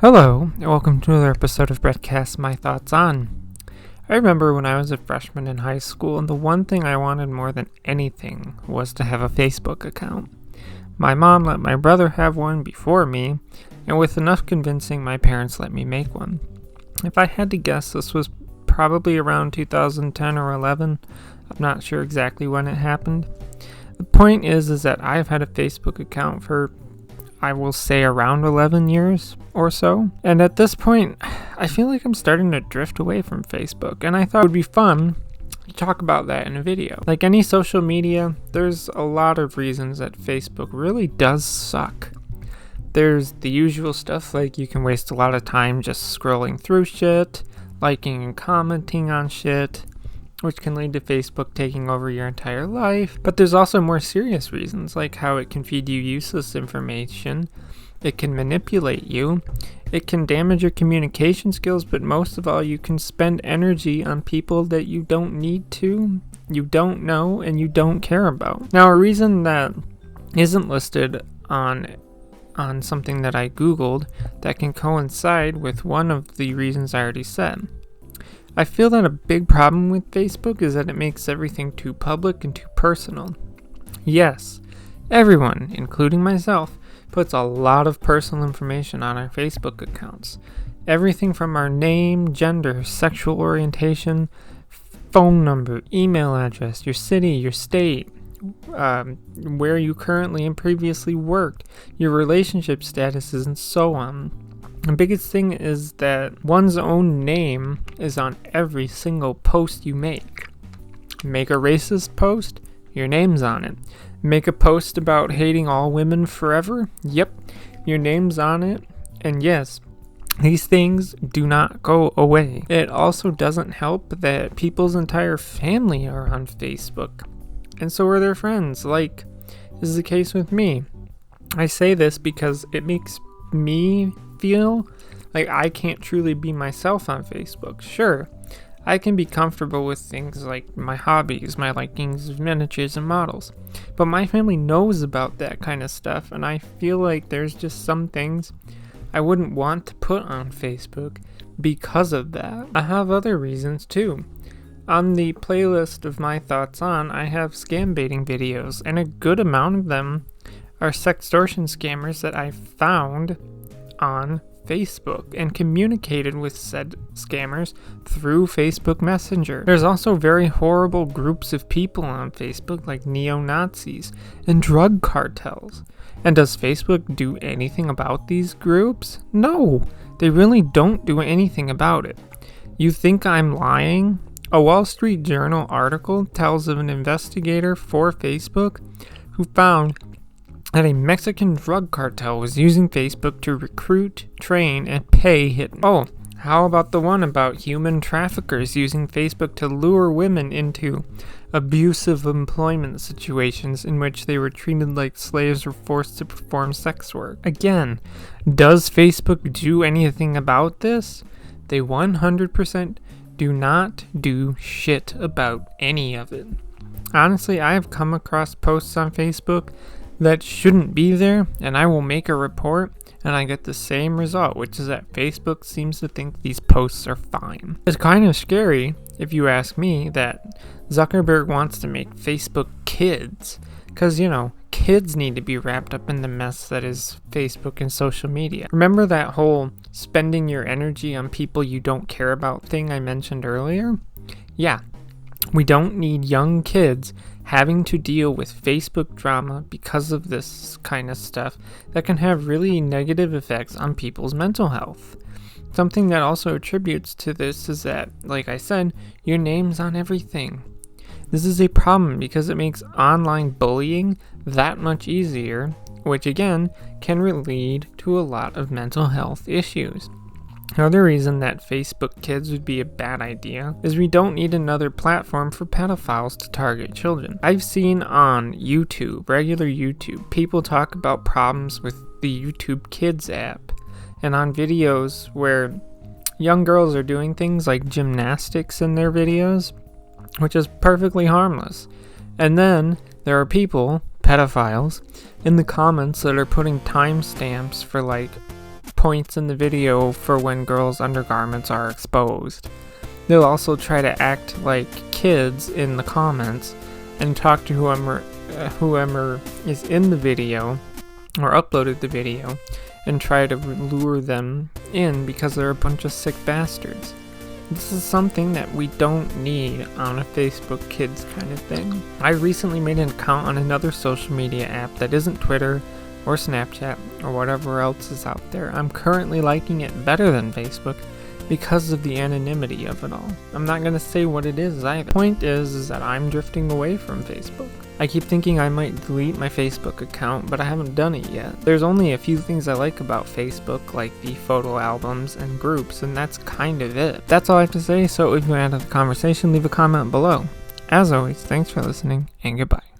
Hello, and welcome to another episode of Breadcast My Thoughts On. I remember when I was a freshman in high school, and the one thing I wanted more than anything was to have a Facebook account. My mom let my brother have one before me, and with enough convincing, my parents let me make one. If I had to guess, this was probably around 2010 or 11. I'm not sure exactly when it happened. The point is that I've had a Facebook account for, I will say, around 11 years or so. And at this point, I feel like I'm starting to drift away from Facebook, and I thought it would be fun to talk about that in a video. Like any social media, there's a lot of reasons that Facebook really does suck. There's the usual stuff like you can waste a lot of time just scrolling through shit, liking and commenting on shit, which can lead to Facebook taking over your entire life. But there's also more serious reasons, like how it can feed you useless information, it can manipulate you, it can damage your communication skills, but most of all, you can spend energy on people that you don't need to, you don't know, and you don't care about. Now, a reason that isn't listed on something that I googled that can coincide with one of the reasons I already said. I feel that a big problem with Facebook is that it makes everything too public and too personal. Yes, everyone, including myself, puts a lot of personal information on our Facebook accounts. Everything from our name, gender, sexual orientation, phone number, email address, your city, your state, where you currently and previously worked, your relationship statuses, and so on. The biggest thing is that one's own name is on every single post you make. Make a racist post? Your name's on it. Make a post about hating all women forever? Yep, your name's on it. And yes, these things do not go away. It also doesn't help that people's entire family are on Facebook, and so are their friends. Like, this is the case with me. I say this because it makes me feel like I can't truly be myself on Facebook. Sure, I can be comfortable with things like my hobbies, my likings of miniatures and models, but my family knows about that kind of stuff, and I feel like there's just some things I wouldn't want to put on Facebook because of that. I have other reasons too. On the playlist of My Thoughts On, I have scam baiting videos, and a good amount of them are sextortion scammers that I found on Facebook and communicated with said scammers through Facebook Messenger. There's also very horrible groups of people on Facebook like neo-Nazis and drug cartels. And does Facebook do anything about these groups? No, they really don't do anything about it. You think I'm lying? A Wall Street Journal article tells of an investigator for Facebook who found that a Mexican drug cartel was using Facebook to recruit, train, and pay hitmen. Oh, how about the one about human traffickers using Facebook to lure women into abusive employment situations in which they were treated like slaves or forced to perform sex work? Again, does Facebook do anything about this? They 100% do not do shit about any of it. Honestly, I have come across posts on Facebook that shouldn't be there, and I will make a report, and I get the same result, which is that Facebook seems to think these posts are fine. It's kind of scary, if you ask me, that Zuckerberg wants to make Facebook kids, because, kids need to be wrapped up in the mess that is Facebook and social media. Remember that whole spending your energy on people you don't care about thing I mentioned earlier? Yeah, we don't need young kids having to deal with Facebook drama because of this kind of stuff that can have really negative effects on people's mental health. Something that also attributes to this is that, like I said, your name's on everything. This is a problem because it makes online bullying that much easier, which again can lead to a lot of mental health issues. Another reason that Facebook Kids would be a bad idea is we don't need another platform for pedophiles to target children. I've seen on YouTube, regular YouTube, people talk about problems with the YouTube Kids app, and on videos where young girls are doing things like gymnastics in their videos, which is perfectly harmless. And then there are people, pedophiles, in the comments that are putting timestamps for like points in the video for when girls' undergarments are exposed. They'll also try to act like kids in the comments and talk to whoever is in the video or uploaded the video and try to lure them in because they're a bunch of sick bastards. This is something that we don't need on a Facebook Kids kind of thing. I recently made an account on another social media app that isn't Twitter or Snapchat or whatever else is out there. I'm currently liking it better than Facebook because of the anonymity of it all. I'm not going to say what it is either. The point is that I'm drifting away from Facebook. I keep thinking I might delete my Facebook account, but I haven't done it yet. There's only a few things I like about Facebook, like the photo albums and groups, and that's kind of it. That's all I have to say, so if you want to add to the conversation, leave a comment below. As always, thanks for listening, and goodbye.